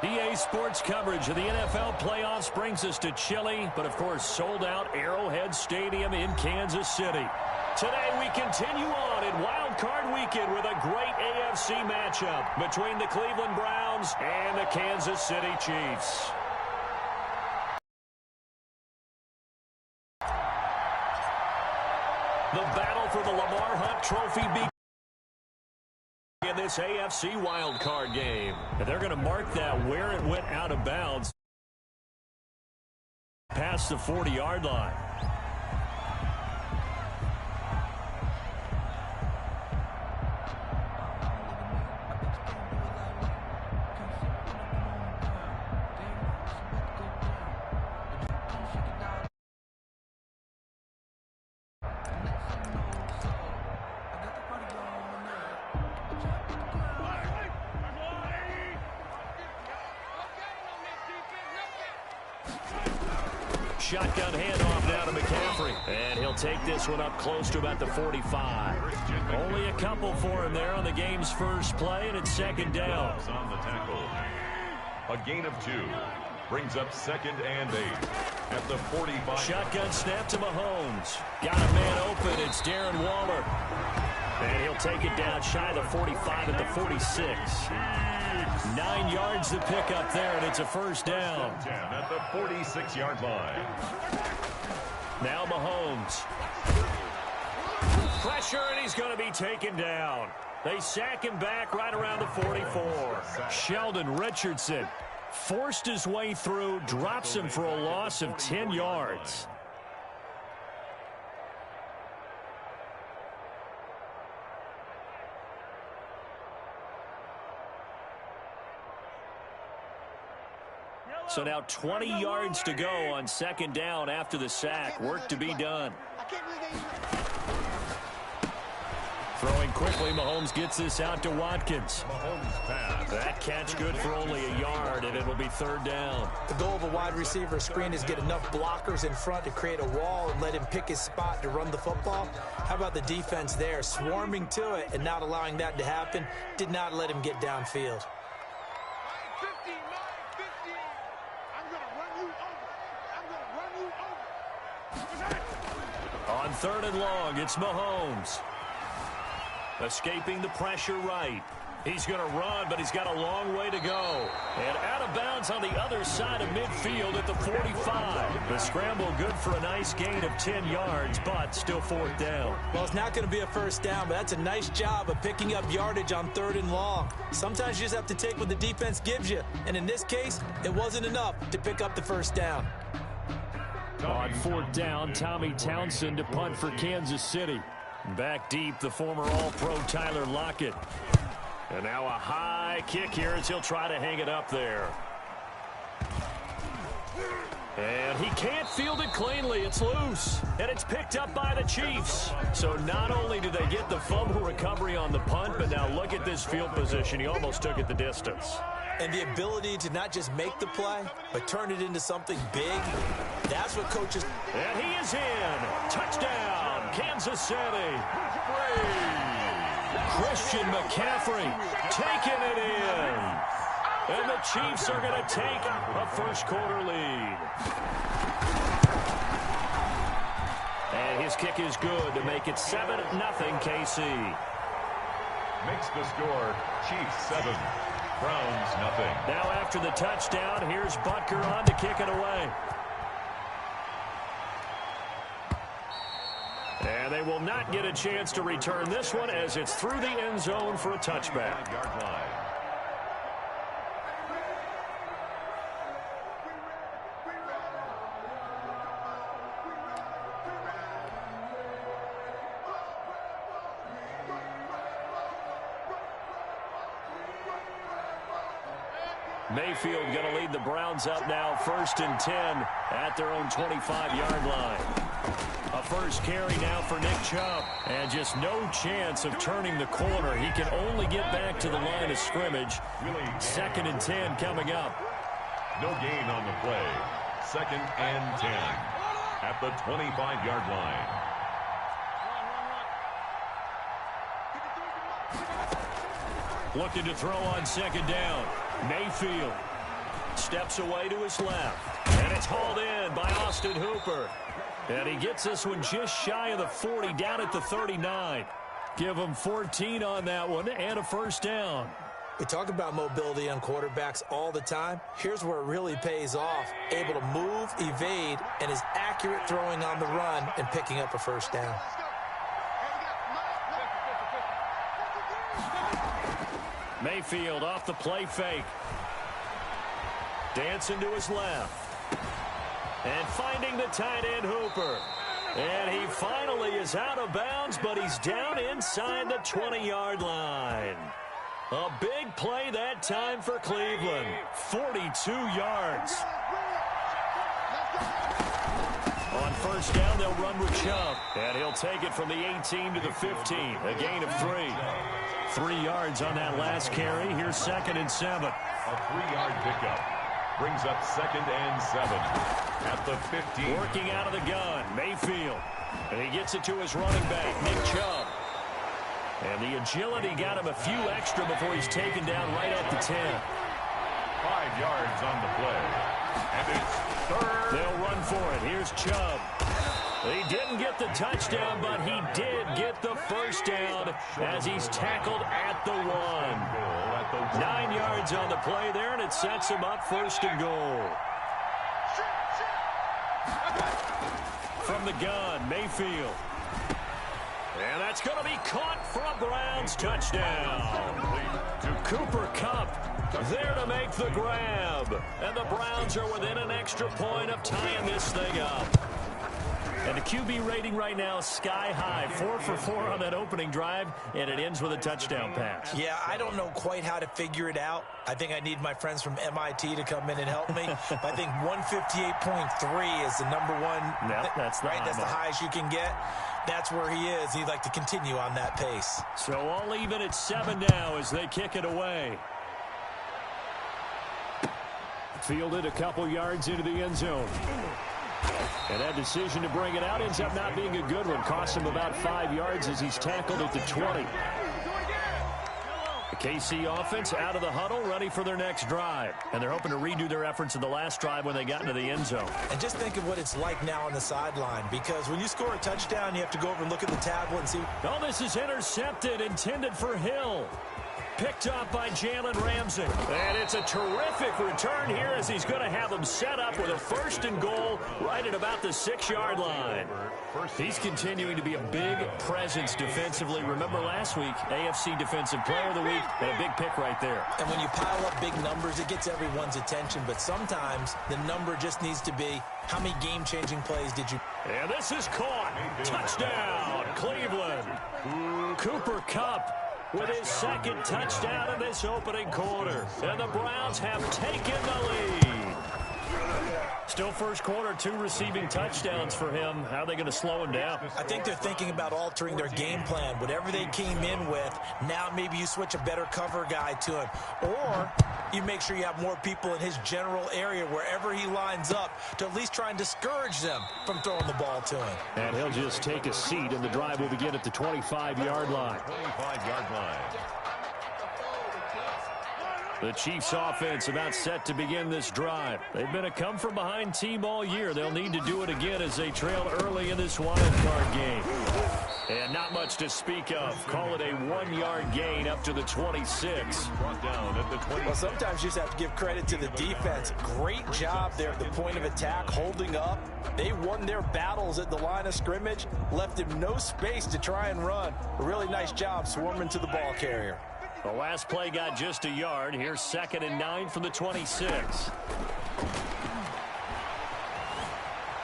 EA Sports coverage of the NFL playoffs brings us to chilly, but of course sold-out Arrowhead Stadium in Kansas City. Today we continue on in Wild Card Weekend with a great AFC matchup between the Cleveland Browns and the Kansas City Chiefs. The battle for the Lamar Hunt Trophy begins in this AFC wildcard game. And they're going to mark that where it went out of bounds past the 40-yard line. Shotgun handoff now to McCaffrey. And he'll take this one up close to about the 45. Only a couple for him there on the game's first play, and it's second down. On the tackle. A gain of 2. Brings up 2nd and 8 at the 45. Shotgun snap to Mahomes. Got a man open. It's Darren Waller. And he'll take it down shy of the 45 at the 46. 9 yards to pick up there, and it's a first down. At the 46-yard line. Now Mahomes. Pressure, and he's going to be taken down. They sack him back right around the 44. Sheldon Richardson forced his way through, drops him for a loss of 10 yards. So now 20 yards to go on second down after the sack. Work to be done. Throwing quickly, Mahomes gets this out to Watkins. Mahomes pass. That catch good for only a yard, and it will be third down. The goal of a wide receiver screen is get enough blockers in front to create a wall and let him pick his spot to run the football. How about the defense there, swarming to it and not allowing that to happen? Did not let him get downfield. On third and long, it's Mahomes. Escaping the pressure right. He's going to run, but he's got a long way to go. And out of bounds on the other side of midfield at the 45. The scramble good for a nice gain of 10 yards, but still fourth down. Well, it's not going to be a first down, but that's a nice job of picking up yardage on third and long. Sometimes you just have to take what the defense gives you. And in this case, it wasn't enough to pick up the first down. On fourth down, Tommy Townsend to punt for Kansas City. Back deep, the former All-Pro Tyler Lockett. And now a high kick here as he'll try to hang it up there. And he can't field it cleanly. It's loose. And it's picked up by the Chiefs. So not only do they get the fumble recovery on the punt, but now look at this field position. He almost took it the distance. And the ability to not just make the play, but turn it into something big, that's what coaches... And he is in. Touchdown, Kansas City. Christian McCaffrey taking it in. And the Chiefs are going to take a first-quarter lead. And his kick is good to make it 7-0 KC. Makes the score Chiefs 7. Browns nothing. Now after the touchdown, here's Butker on to kick it away. And they will not get a chance to return this one as it's through the end zone for a touchback. Yard line. Mayfield going to lead the Browns up now, 1st and 10 at their own 25-yard line. A first carry now for Nick Chubb. And just no chance of turning the corner. He can only get back to the line of scrimmage. 2nd and 10 coming up. No gain on the play. 2nd and 10 at the 25-yard line. Looking to throw on 2nd down. Mayfield Steps away to his left. And it's hauled in by Austin Hooper. And he gets this one just shy of the 40, down at the 39. Give him 14 on that one and a first down. We talk about mobility on quarterbacks all the time. Here's where it really pays off. Able to move, evade, and is accurate throwing on the run and picking up a first down. Mayfield off the play fake. Dancing to his left. And finding the tight end Hooper. And he finally is out of bounds, but he's down inside the 20-yard line. A big play that time for Cleveland. 42 yards. On first down, they'll run with Chubb. And he'll take it from the 18 to the 15. A gain of 3. 3 yards on that last carry. Here's 2nd and 7. A 3-yard pickup brings up 2nd and 7 at the 15. Working out of the gun, Mayfield. And he gets it to his running back, Nick Chubb. And the agility got him a few extra before he's taken down right at the 10. 5 yards on the play. And it's 3rd. They'll run for it. Here's Chubb. He didn't get the touchdown, but he did get the first down as he's tackled at the 1. 9 yards on the play there, and it sets him up 1st and goal. From the gun, Mayfield. And that's going to be caught for a Browns touchdown. Cooper Kupp there to make the grab. And the Browns are within an extra point of tying this thing up. And the QB rating right now is sky high. 4 for 4 on that opening drive, and it ends with a touchdown pass. Yeah, I don't know quite how to figure it out. I think I need my friends from MIT to come in and help me. But I think 158.3 is the number one. Yep, that's the right. That's the highest you can get. That's where he is. He'd like to continue on that pace. So all even at 7 now as they kick it away. Fielded a couple yards into the end zone. And that decision to bring it out ends up not being a good one. Costs him about 5 yards as he's tackled at the 20. The KC offense out of the huddle, ready for their next drive. And they're hoping to redo their efforts in the last drive when they got into the end zone. And just think of what it's like now on the sideline, because when you score a touchdown, you have to go over and look at the tablet and see. Oh, this is intercepted, intended for Hill. Picked up by Jalen Ramsey. And it's a terrific return here as he's going to have him set up with a 1st and goal right at about the 6-yard line. He's continuing to be a big presence defensively. Remember last week, AFC Defensive Player of the Week, and a big pick right there. And when you pile up big numbers, it gets everyone's attention. But sometimes the number just needs to be, how many game-changing plays did you... And this is caught. Touchdown, Cleveland. Cooper Kupp with his 2nd touchdown in this opening quarter. And the Browns have taken the lead. Still first quarter, 2 receiving touchdowns for him. How are they going to slow him down? I think they're thinking about altering their game plan. Whatever they came in with, now maybe you switch a better cover guy to him. Or you make sure you have more people in his general area wherever he lines up to at least try and discourage them from throwing the ball to him. And he'll just take a seat, and the drive will begin at the 25-yard line. 25-yard line. The Chiefs offense about set to begin this drive. They've been a come-from-behind team all year. They'll need to do it again as they trail early in this wild card game. And not much to speak of. Call it a 1-yard gain up to the 26. Brought down at the 20. Well, sometimes you just have to give credit to the defense. Great job there at the point of attack, holding up. They won their battles at the line of scrimmage, left him no space to try and run. A really nice job swarming to the ball carrier. The last play got just a yard. Here's 2nd and 9 from the 26.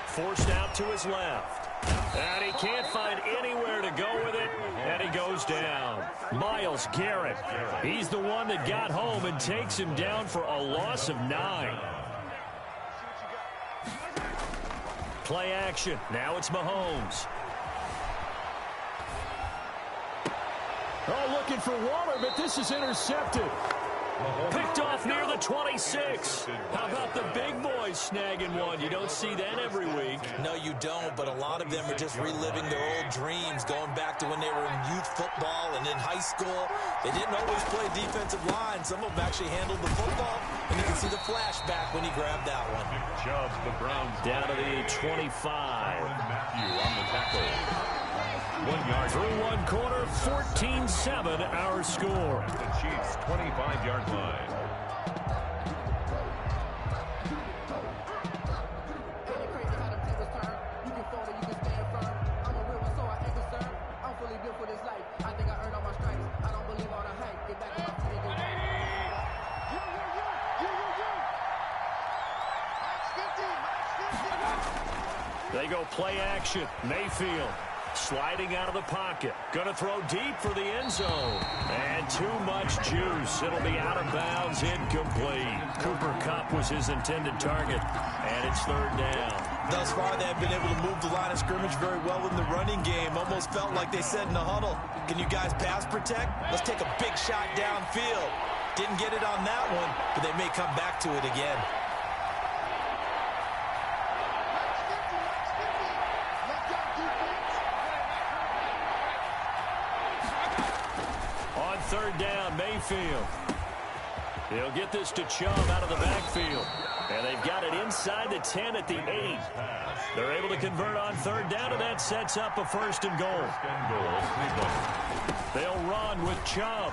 Forced out to his left. And he can't find anywhere to go with it. And he goes down. Myles Garrett. He's the one that got home and takes him down for a loss of 9. Play action. Now it's Mahomes. Oh, looking for Waller, but this is intercepted. Picked off near the 26. How about the big boys snagging one? You don't see that every week. No, you don't, but a lot of them are just reliving their old dreams, going back to when they were in youth football and in high school. They didn't always play defensive line. Some of them actually handled the football, and you can see the flashback when he grabbed that one. Nick Chubb, the Browns. Down to the 25. Matthew on the tackle. 1 yard. Through one quarter, 14-7 our score. At the Chiefs' 25-yard line. They go play action. Mayfield sliding out of the pocket. Going to throw deep for the end zone. And too much juice. It'll be out of bounds, incomplete. Cooper Kupp was his intended target. And it's third down. Thus far, they have been able to move the line of scrimmage very well in the running game. Almost felt like they said in the huddle, can you guys pass protect? Let's take a big shot downfield. Didn't get it on that one, but they may come back to it again. Third down, Mayfield. He'll get this to Chubb out of the backfield. And they've got it inside the 10 at the 8. They're able to convert on third down, and that sets up a first and goal. They'll run with Chubb.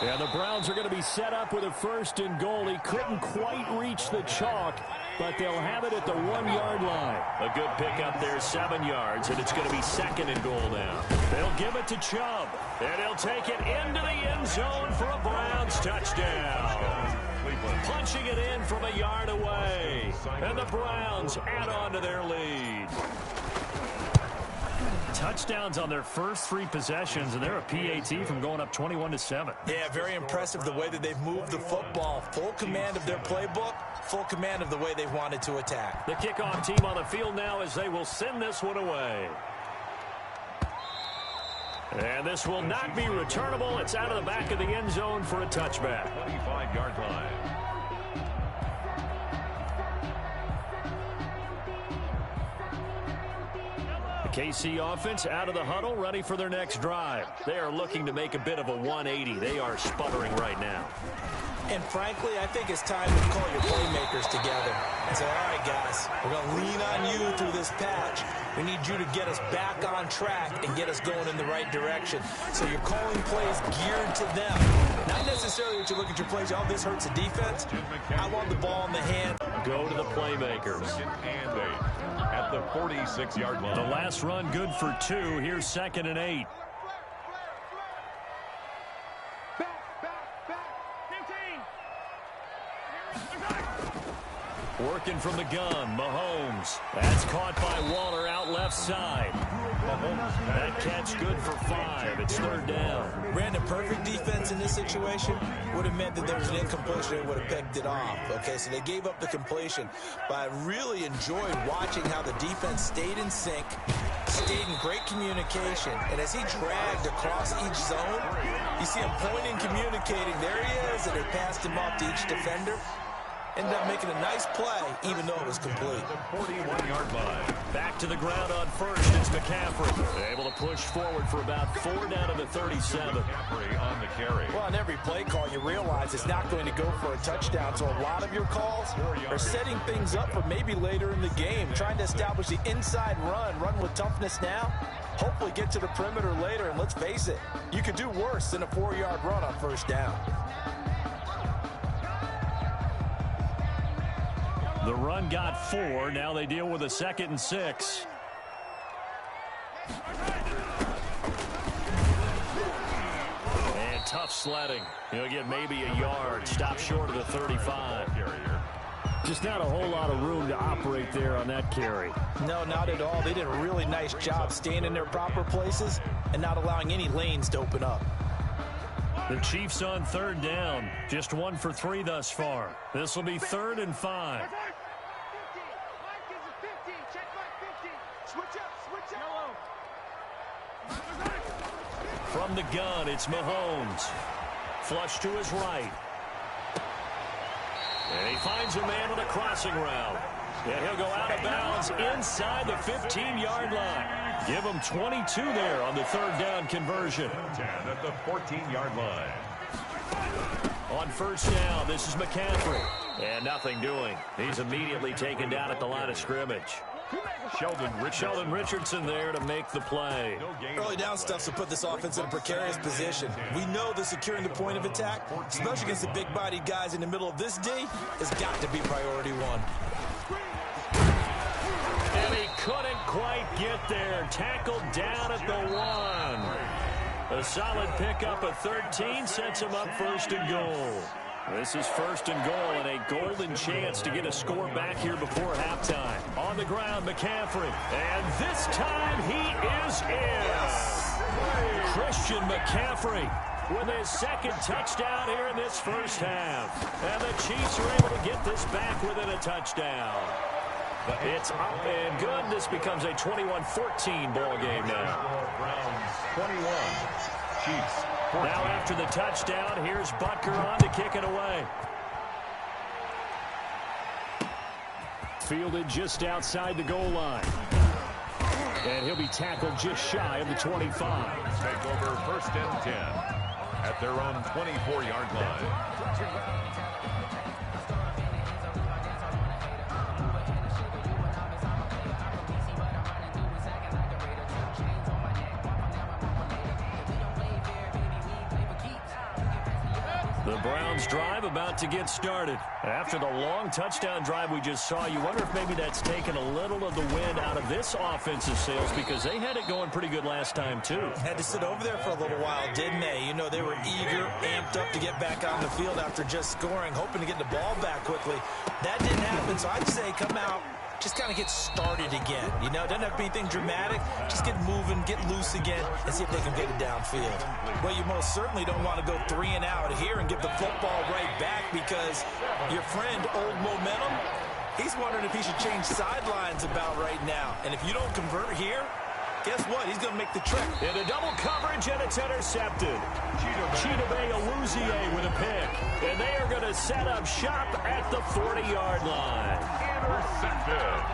And the Browns are going to be set up with a first and goal. He couldn't quite reach the chalk, but they'll have it at the 1-yard line. A good pickup there, 7 yards, and it's going to be second and goal now. They'll give it to Chubb, and he'll take it into the end zone for a Browns touchdown. Punching it in from a yard away, and the Browns add on to their lead. Touchdowns on their first 3 possessions, and they're a PAT from going up 21-7. Yeah, very impressive the way that they've moved the football. Full command of their playbook, full command of the way they've wanted to attack. The kickoff team on the field now as they will send this one away. And this will not be returnable. It's out of the back of the end zone for a touchback. 25-yard line. The KC offense out of the huddle, ready for their next drive. They are looking to make a bit of a 180. They are sputtering right now. And frankly, I think it's time to call your playmakers together and say, all right, guys, we're going to lean on you through this patch. We need you to get us back on track and get us going in the right direction. So you're calling plays geared to them. Not necessarily that you look at your plays, oh, this hurts the defense. I want the ball in the hand. Go to the playmakers. And 8 at the 46-yard line. The last run good for 2. Here's 2nd and 8. Working from the gun, Mahomes. That's caught by Waller out left side. That catch good for 5. It's third down. Brandon, perfect defense in this situation would have meant that there was an incompletion and would have picked it off. Okay, so they gave up the completion. But I really enjoyed watching how the defense stayed in sync, stayed in great communication. And as he dragged across each zone, you see him pointing, communicating. There he is, and they passed him off to each defender. Ended up making a nice play, even though it was complete. 41-yard line. Back to the ground on first. It's McCaffrey. Able to push forward for about 4 down to the 37. McCaffrey on the carry. Well, on every play call, you realize it's not going to go for a touchdown. So a lot of your calls are setting things up for maybe later in the game, trying to establish the inside run with toughness now. Hopefully get to the perimeter later, and let's face it, you could do worse than a 4-yard run on first down. The run got 4. Now they deal with a 2nd and 6. And tough sledding. He'll get maybe a yard. Stop short of the 35. Just not a whole lot of room to operate there on that carry. No, not at all. They did a really nice job staying in their proper places and not allowing any lanes to open up. The Chiefs on third down. Just 1 for 3 thus far. This will be 3rd and 5. From the gun, it's Mahomes. Flush to his right. And he finds a man on a crossing route. And he'll go out of bounds inside the 15-yard line. Give him 22 there on the third down conversion. 10 at the 14-yard line. On first down, this is McCaffrey. And nothing doing. He's immediately taken down at the line of scrimmage. Sheldon Richardson there to make the play. Early down stuff to put this offense in a precarious position. We know that securing the point of attack, especially against the big-bodied guys in the middle of this D, has got to be priority one. And he couldn't quite get there. Tackled down at the 1. A solid pickup of 13 sets him up first and goal. This is first and goal and a golden chance to get a score back here before halftime. On the ground, McCaffrey. And this time he is in. Christian McCaffrey with his second touchdown here in this first half. And the Chiefs are able to get this back within a touchdown. It's up and good. This becomes a 21-14 ball game now. Browns 21. Chiefs 14. Now after the touchdown, here's Butker on to kick it away. Fielded just outside the goal line. And he'll be tackled just shy of the 25. Take over first and 10 at their own 24-yard line. The Browns drive about to get started. After the long touchdown drive we just saw, you wonder if maybe that's taken a little of the wind out of this offensive sails because they had it going pretty good last time too. Had to sit over there for a little while, didn't they? You know, they were eager, amped up to get back on the field after just scoring, hoping to get the ball back quickly. That didn't happen, so I'd say come out, just kind of get started again. You know, it doesn't have to be anything dramatic. Just get moving, get loose again, and see if they can get it downfield. Well, you most certainly don't want to go 3 and out here and give the football right back because your friend, Old Momentum, he's wondering if he should change sidelines about right now. And if you don't convert here, guess what? He's going to make the trip. Into double coverage, and it's intercepted. Chidobe Awuzie with a pick. And they are going to set up shop at the 40-yard line.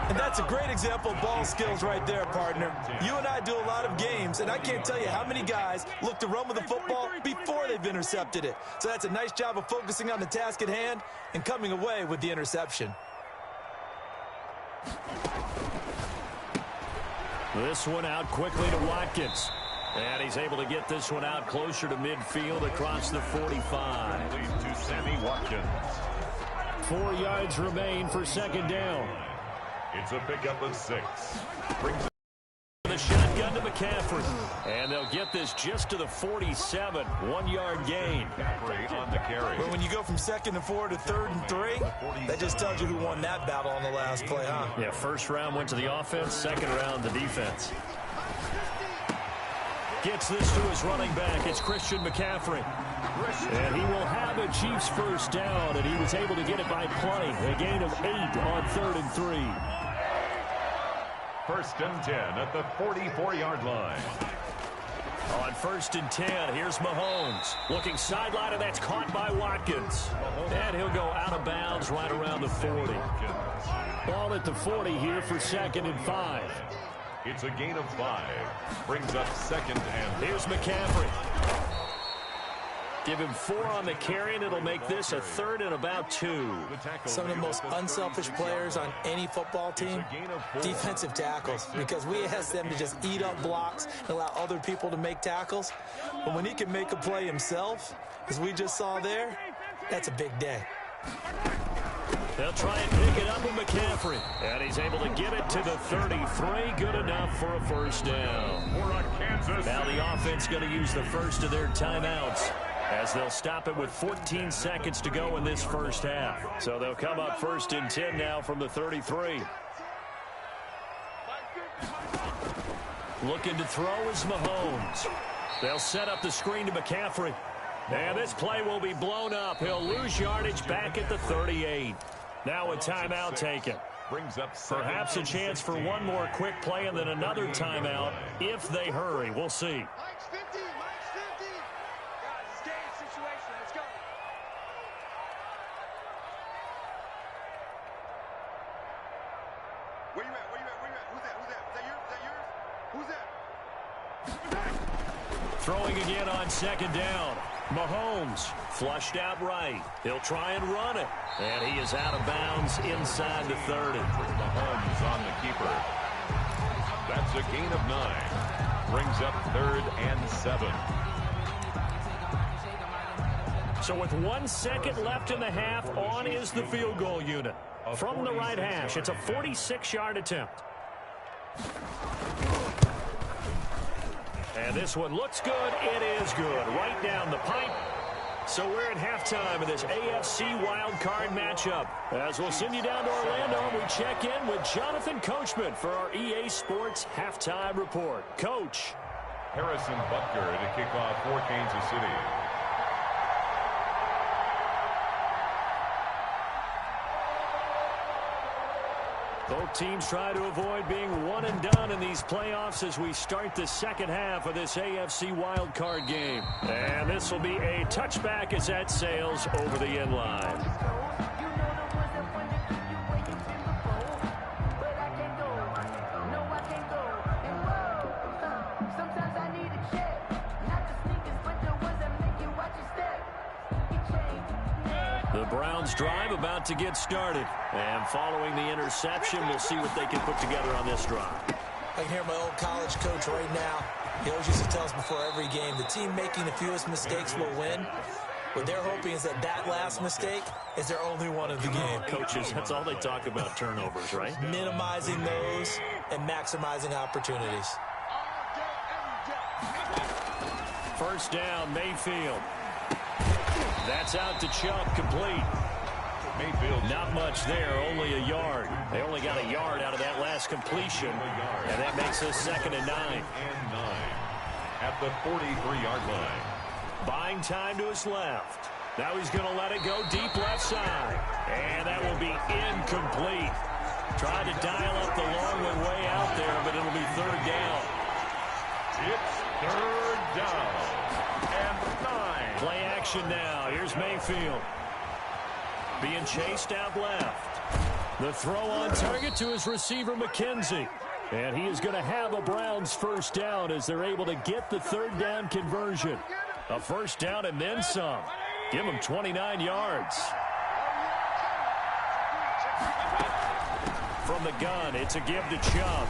And that's a great example of ball skills right there, partner. You and I do a lot of games, and I can't tell you how many guys look to run with the football before they've intercepted it. So that's a nice job of focusing on the task at hand and coming away with the interception. This one out quickly to Watkins. And he's able to get this one out closer to midfield across the 45. Lead to Sammy Watkins. 4 yards remain for second down. It's a pickup of 6. Brings the shotgun to McCaffrey. And they'll get this just to the 47. 1-yard gain. McCaffrey on the carry. But when you go from 2nd and 4 to 3rd and 3, that just tells you who won that battle on the last play, huh? Yeah, first round went to the offense, second round the defense. Gets this to his running back. It's Christian McCaffrey. And he will have a Chiefs first down, and he was able to get it by play. A gain of 8 on 3rd and 3. First and 10 at the 44-yard line. On first and 10, here's Mahomes. Looking sideline, and that's caught by Watkins. And he'll go out of bounds right around the 40. Ball at the 40 here for 2nd and 5. It's a gain of 5. Brings up 2nd and... Here's McCaffrey. Give him 4 on the carry, and it'll make this a 3rd and about 2. Some of the most unselfish players on any football team, defensive tackles, because we ask them to just eat up blocks and allow other people to make tackles. But when he can make a play himself, as we just saw there, that's a big day. They'll try and pick it up with McCaffrey. And he's able to get it to the 33. Good enough for a first down. Now the offense going to use the first of their timeouts, as they'll stop it with 14 seconds to go in this first half. So they'll come up first and 10 now from the 33. Looking to throw is Mahomes. They'll set up the screen to McCaffrey. And this play will be blown up. He'll lose yardage back at the 38. Now a timeout taken. Brings up perhaps a chance for one more quick play and then another timeout if they hurry. We'll see. Throwing again on second down. Mahomes flushed out right. He'll try and run it. And he is out of bounds inside the 30. Mahomes on the keeper. That's a gain of 9. Brings up 3rd and 7. So with 1 second left in the half, on is the field goal unit. From the right hash, it's a 46-yard attempt. And this one looks good. It is good. Right down the pipe. So we're at halftime of this AFC wildcard matchup. As we'll send you down to Orlando, we check in with Jonathan Coachman for our EA Sports Halftime Report. Coach. Harrison Butker to kick off for Kansas City. Both teams try to avoid being one and done in these playoffs as we start the second half of this AFC wildcard game. And this will be a touchback as that sails over the end line. The Browns drive about to get started. And following the interception, we'll see what they can put together on this drive. I can hear my old college coach right now. He always used to tell us before every game, the team making the fewest mistakes will win. What they're hoping is that that last mistake is their only one of the game. Coaches, that's all they talk about, turnovers, right? Minimizing those and maximizing opportunities. First down, Mayfield. That's out to Chubb, complete. Mayfield. Not much there, only a yard. They only got a yard out of that last completion, and that makes us 2nd and 9. At the 43-yard line. Buying time to his left. Now he's going to let it go deep left side, and that will be incomplete. Tried to dial up the long one way out there, but it'll be 3rd down. It's 3rd down and 9. Play action now. Here's Mayfield. Being chased out left. The throw on target to his receiver, McKenzie. And he is going to have a Browns first down as they're able to get the 3rd down conversion. A first down and then some. Give him 29 yards. From the gun, it's a give to Chubb.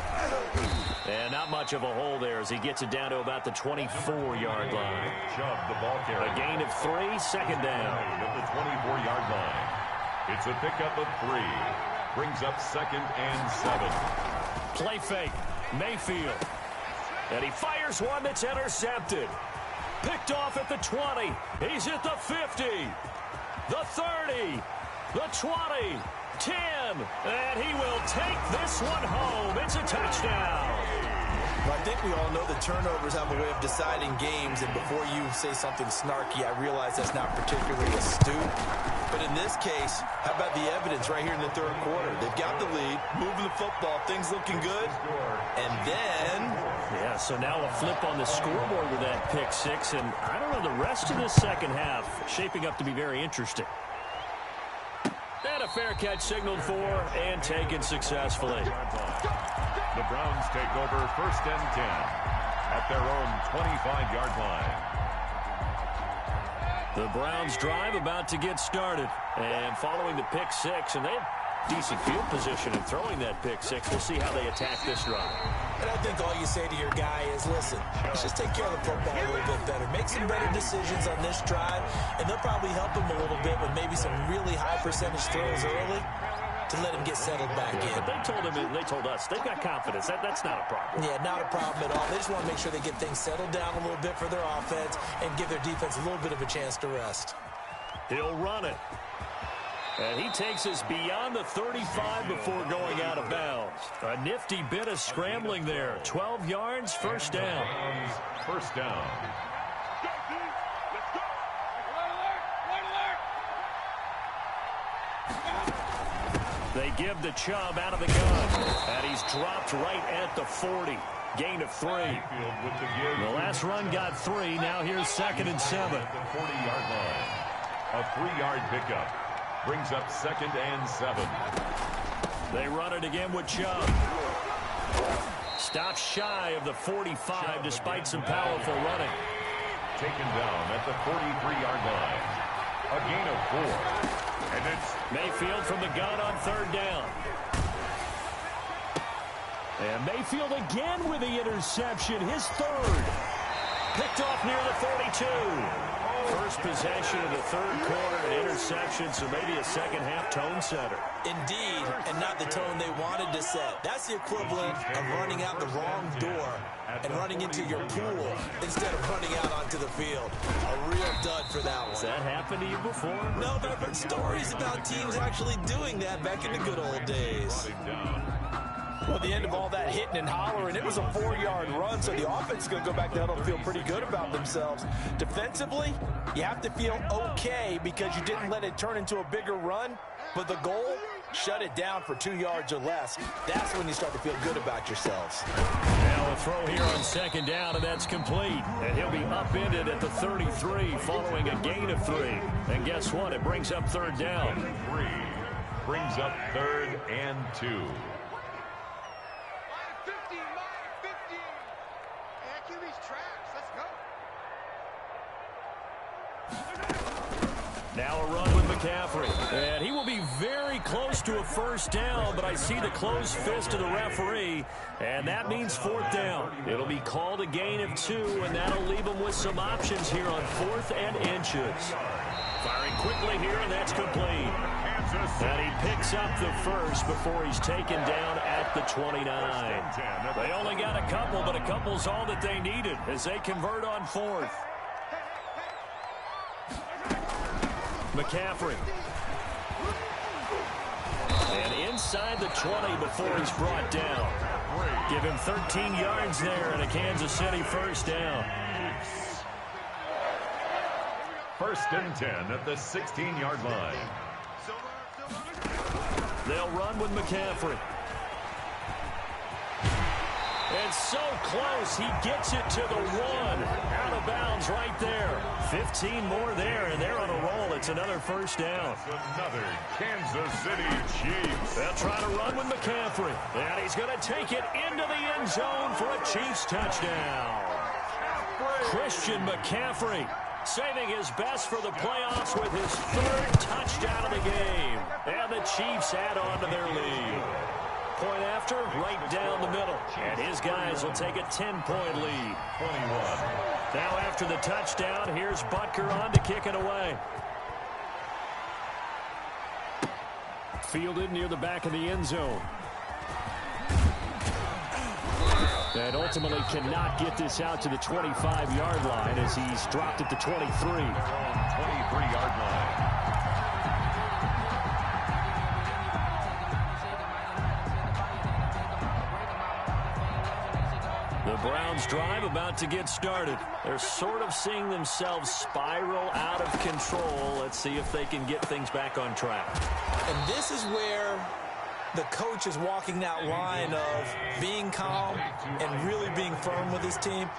And not much of a hole there as he gets it down to about the 24-yard line. Chubb, the ball carrier. A gain of 3, 2nd down. At the 24-yard line. It's a pickup of 3. Brings up 2nd and 7. Play fake. Mayfield. And he fires one that's intercepted. Picked off at the 20. He's at the 50. The 30. The 20. 10. And he will take this one home. It's a touchdown. Well, I think we all know that turnovers have a way of deciding games, and before you say something snarky, I realize that's not particularly astute. But in this case, how about the evidence right here in the 3rd quarter? They've got the lead, moving the football, things looking good, and then... Yeah, so now a flip on the scoreboard with that pick 6, and I don't know, the rest of the second half shaping up to be very interesting. And a fair catch signaled for and taken successfully. The Browns take over 1st and 10 at their own 25-yard line. The Browns drive about to get started. And following the pick 6, and they have decent field position in throwing that pick 6. We'll see how they attack this drive. And I think all you say to your guy is, listen, let's just take care of the football a little bit better. Make some better decisions on this drive, and they'll probably help him a little bit with maybe some really high percentage throws early to let him get settled back in. But they told us they've got confidence. That's not a problem. Yeah, not a problem at all. They just want to make sure they get things settled down a little bit for their offense and give their defense a little bit of a chance to rest. He'll run it. And he takes us beyond the 35 before going out of bounds. A nifty bit of scrambling there. 12 yards, first down. First down. They give the Chubb out of the gun. And he's dropped right at the 40. Gain of 3. The last run got 3. Now here's 2nd and 7. The 40-yard line. A 3-yard pickup. Brings up 2nd and 7. They run it again with Chubb. Stopped shy of the 45 despite some powerful running. Taken down at the 43-yard line. A gain of 4. And it's Mayfield from the gun on third down. And Mayfield again with the interception, his third. Picked off near the 42. First possession of the third quarter, an interception, so maybe a second-half tone setter. Indeed, and not the tone they wanted to set. That's the equivalent of running out the wrong door and running into your pool instead of running out onto the field. A real dud for that one. Has that happened to you before? No, but I've heard stories about teams actually doing that back in the good old days. Well, the end of all that hitting and hollering, it was a 4-yard run, so the offense is going to go back to huddle and feel pretty good about themselves. Defensively, you have to feel okay because you didn't let it turn into a bigger run, but the goal, shut it down for 2 yards or less. That's when you start to feel good about yourselves. Now a throw here on second down, and that's complete. And he'll be upended at the 33 following a gain of 3. And guess what? It brings up third down. 3 brings up 3rd and 2. Now a run with McCaffrey. And he will be very close to a first down, but I see the closed fist of the referee, and that means 4th down. It'll be called a gain of 2, and that'll leave him with some options here on 4th and inches. Firing quickly here, and that's complete. And he picks up the first before he's taken down at the 29. They only got a couple, but a couple's all that they needed as they convert on 4th. McCaffrey. And inside the 20 before he's brought down. Give him 13 yards there and a Kansas City first down. 1st and 10 at the 16-yard line. They'll run with McCaffrey. And so close, he gets it to the 1. Out of bounds right there. 15 more there, and they're on a roll. It's another first down. Another Kansas City Chiefs. They'll try to run with McCaffrey. And he's going to take it into the end zone for a Chiefs touchdown. Christian McCaffrey saving his best for the playoffs with his 3rd touchdown of the game. And the Chiefs add on to their lead. Point after, right down the middle. And his guys will take a 10-point lead. 21. Now after the touchdown, here's Butker on to kick it away. Fielded near the back of the end zone. And ultimately cannot get this out to the 25-yard line as he's dropped at the 23. 23-yard line. The Browns drive about to get started. They're sort of seeing themselves spiral out of control. Let's see if they can get things back on track. And this is where the coach is walking that line of being calm and really being firm with his team.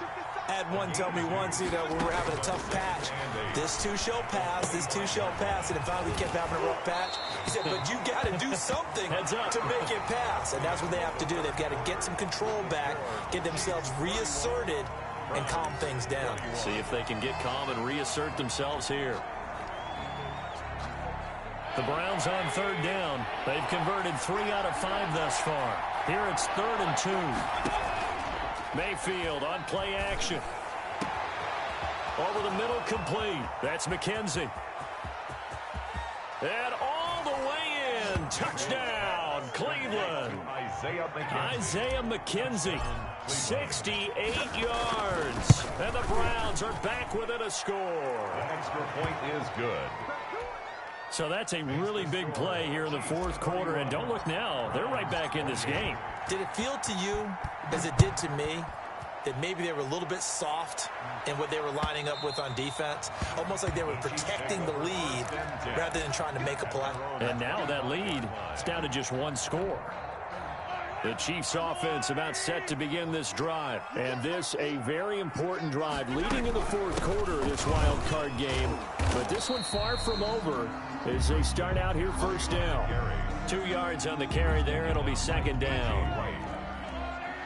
I had one tell me once, when we're having a tough patch, this too shall pass, this too shall pass. And finally we kept having a rough patch. He said, but you got to do something to make it pass. And that's what they have to do. They've got to get some control back, get themselves reasserted, and calm things down. See if they can get calm and reassert themselves here. The Browns on third down. They've converted 3 out of 5 thus far. Here it's 3rd and 2. Mayfield on play action. Over the middle, complete. That's McKenzie. And all the way in. Touchdown, Cleveland. Isaiah McKenzie. 68 yards. And the Browns are back within a score. The extra point is good. So that's a really big play here in the 4th quarter. And don't look now. They're right back in this game. Did it feel to you, as it did to me, that maybe they were a little bit soft in what they were lining up with on defense? Almost like they were protecting the lead rather than trying to make a play. And now that lead is down to just 1 score. The Chiefs offense about set to begin this drive. And this a very important drive leading in the 4th quarter of this wild card game. But this one far from over as they start out here first down. 2 yards on the carry there. It'll be 2nd down.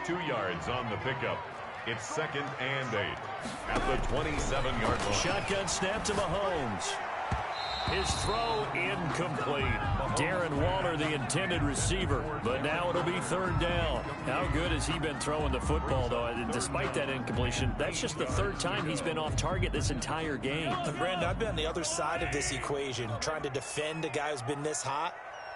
2 yards on the pickup. It's 2nd and 8 at the 27-yard line. Shotgun snap to Mahomes. His throw incomplete. Darren Waller, the intended receiver, but now it'll be 3rd down. How good has he been throwing the football, though? Despite that incompletion, that's just the 3rd time he's been off target this entire game. Brandon, I've been on the other side of this equation, trying to defend a guy who's been this hot,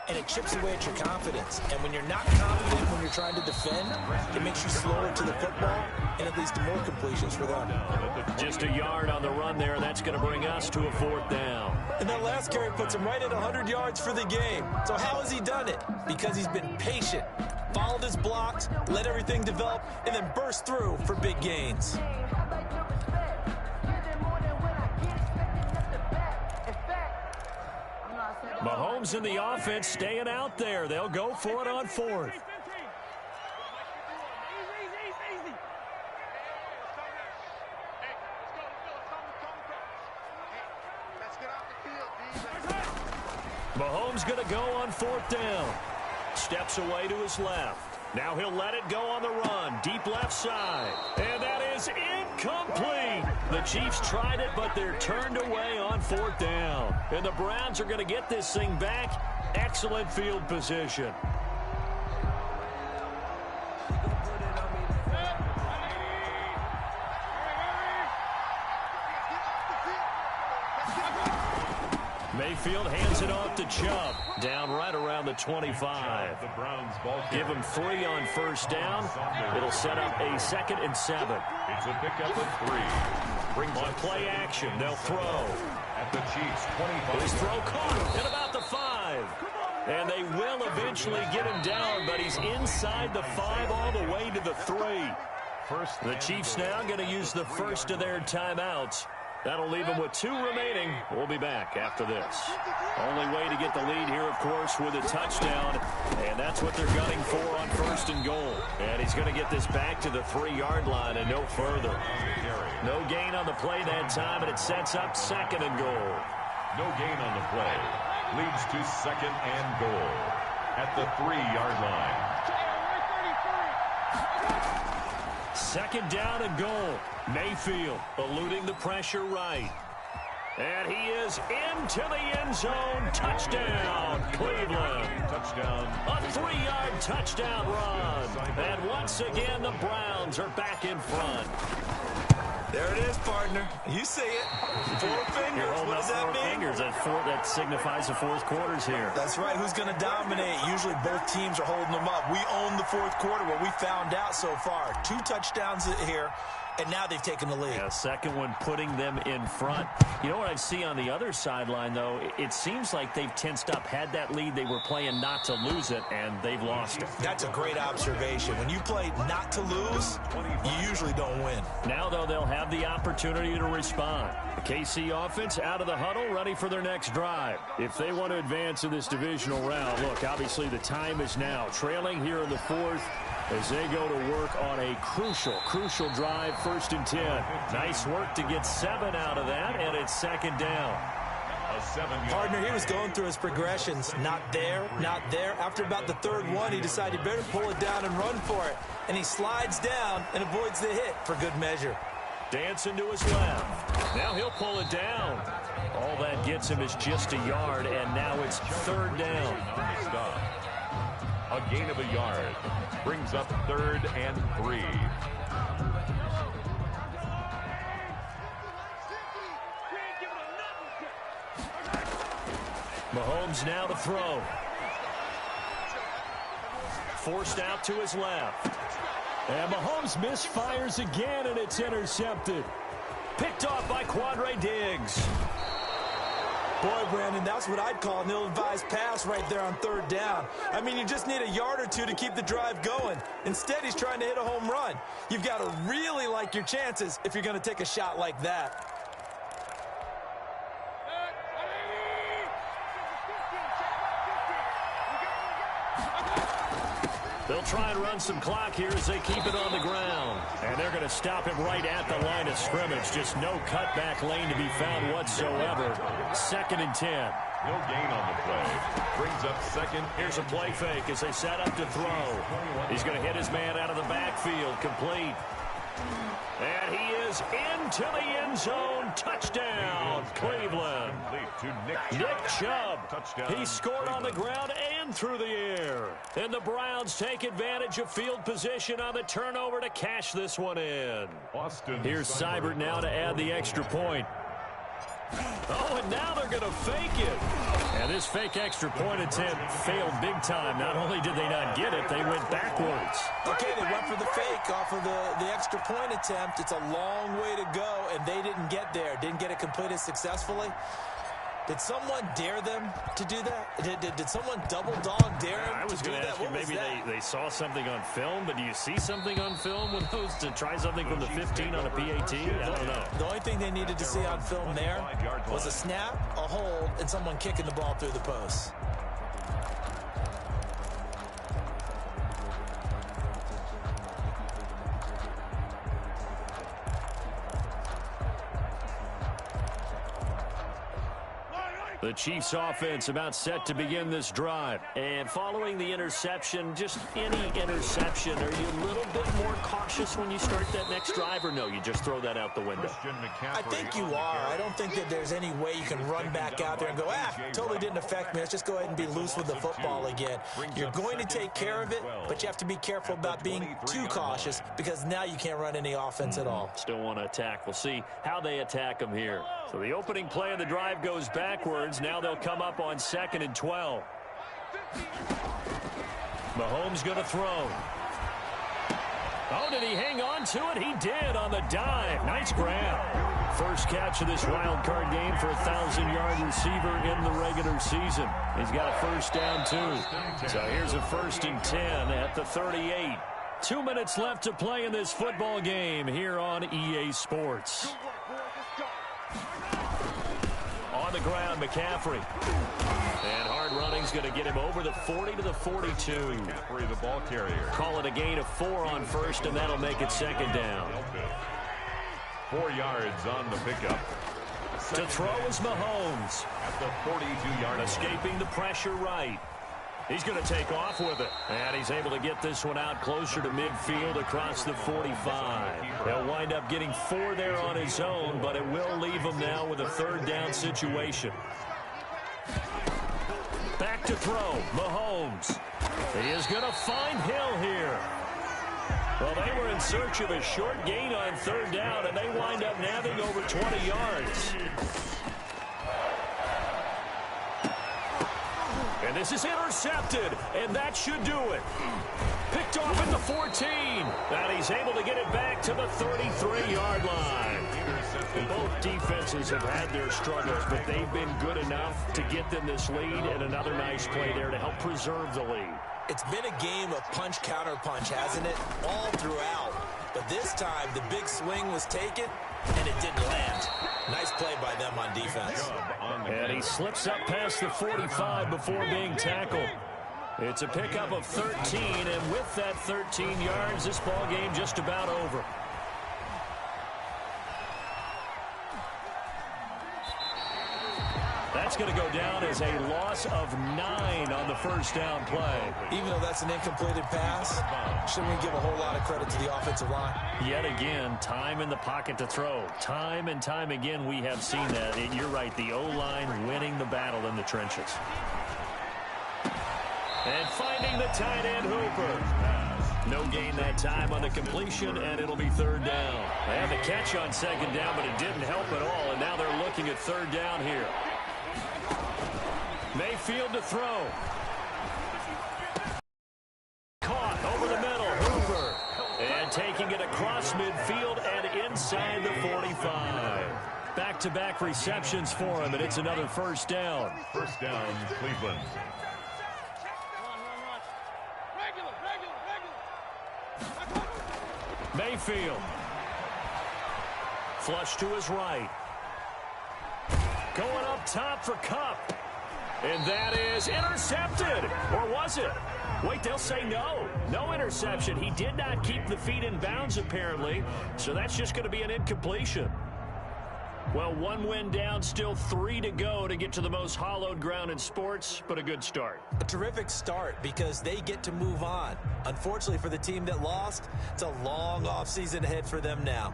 and it chips away at your confidence. And when you're not confident when you're trying to defend, it makes you slower to the football, and it leads to more completions for them. Just a yard on the run there. That's going to bring us to a 4th down. And that last carry puts him right at 100 yards for the game. So how has he done it? Because he's been patient, followed his blocks, let everything develop, and then burst through for big gains. Mahomes and the offense staying out there. They'll go for it on 4th. Mahomes going to go on 4th down. Steps away to his left. Now he'll let it go on the run. Deep left side. And that is incomplete. The Chiefs tried it, but they're turned away on 4th down. And the Browns are going to get this thing back. Excellent field position. Mayfield hands it off to Chubb. Down right around the 25. The Browns ball Give him 3 on 1st down. It'll set up a 2nd and 7. It's a pickup of 3. Brings On play action, they'll throw. At the Chiefs' 25. His throw caught at about the 5. And they will eventually get him down, but he's inside the 5 all the way to the 3. The Chiefs now going to use the first of their timeouts. That'll leave them with 2 remaining. We'll be back after this. Only way to get the lead here, of course, with a touchdown. And that's what they're gunning for on 1st and goal. And he's going to get this back to the 3-yard line and no further. No gain on the play that time, and it sets up 2nd and goal. No gain on the play. Leads to 2nd and goal at the 3-yard line. 2nd down and goal. Mayfield eluding the pressure right. And he is into the end zone. Touchdown, Cleveland. Touchdown. A 3-yard touchdown run. And once again, the Browns are back in front. There it is, partner. You see it. 4 fingers. What does that mean? Fingers. That signifies the 4th quarter's here. That's right. Who's going to dominate? Usually both teams are holding them up. We own the 4th quarter, what we found out so far. 2 touchdowns here, and now they've taken the lead. Yeah, 2nd one putting them in front. You know what I see on the other sideline, though? It seems like they've tensed up. Had that lead, they were playing not to lose it, and they've lost it. That's a great observation. When you play not to lose, you usually don't win. Now, though, they'll have the opportunity to respond. The KC offense out of the huddle, ready for their next drive. If they want to advance in this divisional round, look, obviously the time is now. Trailing here in the 4th as they go to work on a crucial drive, 1st and 10. Nice work to get 7 out of that, and it's 2nd down. Partner, he was going through his progressions. Not there, not there. After about the 3rd one, he decided he better pull it down and run for it. And he slides down and avoids the hit for good measure. Dancing to his left. Now he'll pull it down. All that gets him is just a yard, and now it's 3rd down. Stop. A gain of a yard. Brings up 3rd and 3. Mahomes now to throw. Forced out to his left. And Mahomes misfires again, and it's intercepted. Picked off by Quandre Diggs. Boy, Brandon, that's what I'd call an ill-advised pass right there on 3rd down. I mean, you just need a yard or 2 to keep the drive going. Instead, he's trying to hit a home run. You've got to really like your chances if you're going to take a shot like that. They'll try and run some clock here as they keep it on the ground. And they're going to stop him right at the line of scrimmage. Just no cutback lane to be found whatsoever. 2nd and 10. No gain on the play. Brings up second. Here's a play fake as they set up to throw. He's going to hit his man out of the backfield. Complete. And he is into the end zone. Touchdown, Cleveland. Nick Chubb. He scored on the ground and through the air. And the Browns take advantage of field position on the turnover to cash this one in. Here's Seibert now to add the extra point. Oh, and now they're going to fake it. And this fake extra point attempt failed big time. Not only did they not get it, they went backwards. Okay, they went for the fake off of the extra point attempt. It's a long way to go, and they didn't get there. Didn't get it completed successfully. Did someone dare them to do that? Did someone double dog dare them I was to do going to that? ask you, What was maybe that? they saw something on film, but do you see something on film with those to try something from the 15 on a PAT? I don't know. The only thing they needed to see on film there was a snap, a hold, and someone kicking the ball through the post. The Chiefs offense about set to begin this drive. And following the interception, just any interception, are you a little bit more cautious when you start that next drive, or no, you just throw that out the window? I think you are. I don't think that there's any way you can run back out there and go, totally didn't affect me. Let's just go ahead and be loose with the football again. You're going to take care of it, but you have to be careful about being too cautious because now you can't run any offense at all. Still want to attack. We'll see how they attack them here. So the opening play of the drive goes backwards. Now they'll come up on 2nd and 12. Mahomes going to throw. Oh, did he hang on to it? He did on the dive. Nice grab. First catch of this wild card game for a 1,000-yard receiver in the regular season. He's got a first down, too. So here's a 1st and 10 at the 38. 2 minutes left to play in this football game here on EA Sports. On the ground, McCaffrey. And hard running's going to get him over the 40 to the 42. McCaffrey, the ball carrier. Call it a gain of 4 on first, and that'll make it 2nd down. 4 yards on the pickup. To throw is Mahomes. At the 42-yard line. Escaping the pressure right. He's going to take off with it. And he's able to get this one out closer to midfield across the 45. He'll wind up getting 4 there on his own, but it will leave him now with a 3rd down situation. Back to throw. Mahomes. He is going to find Hill here. Well, they were in search of a short gain on 3rd down, and they wind up nabbing over 20 yards. And this is intercepted, and that should do it. Picked off at the 14, and he's able to get it back to the 33-yard line. Both defenses have had their struggles, but they've been good enough to get them this lead, and another nice play there to help preserve the lead. It's been a game of punch-counter-punch, hasn't it? All throughout. But this time, the big swing was taken, and it didn't land. Nice play by them on defense. And he slips up past the 45 before being tackled. It's a pickup of 13, and with that 13 yards, this ball game just about over. That's going to go down as a loss of 9 on the first down play. Even though that's an incompleted pass, shouldn't we give a whole lot of credit to the offensive line? Yet again, time in the pocket to throw. Time and time again, we have seen that. And you're right, the O-line winning the battle in the trenches. And finding the tight end, Hooper. No gain that time on the completion, and it'll be 3rd down. They had the catch on 2nd down, but it didn't help at all, and now they're looking at 3rd down here. Mayfield to throw. Caught over the middle, Hooper. And taking it across midfield and inside the 45. Back-to-back receptions for him, and it's another 1st down. 1st down, Cleveland. Mayfield. Flush to his right. Going up top for Kupp. And that is intercepted. Or was it? Wait, they'll say no. No interception. He did not keep the feet in bounds, apparently. So that's just going to be an incompletion. Well, one win down, still 3 to go to get to the most hallowed ground in sports, but a good start. A terrific start because they get to move on. Unfortunately for the team that lost, it's a long offseason ahead for them now.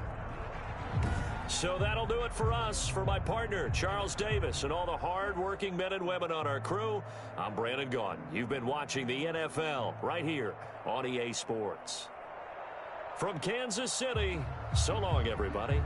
So that'll do it for us. For my partner, Charles Davis, and all the hard-working men and women on our crew, I'm Brandon Gaughan. You've been watching the NFL right here on EA Sports. From Kansas City, so long, everybody.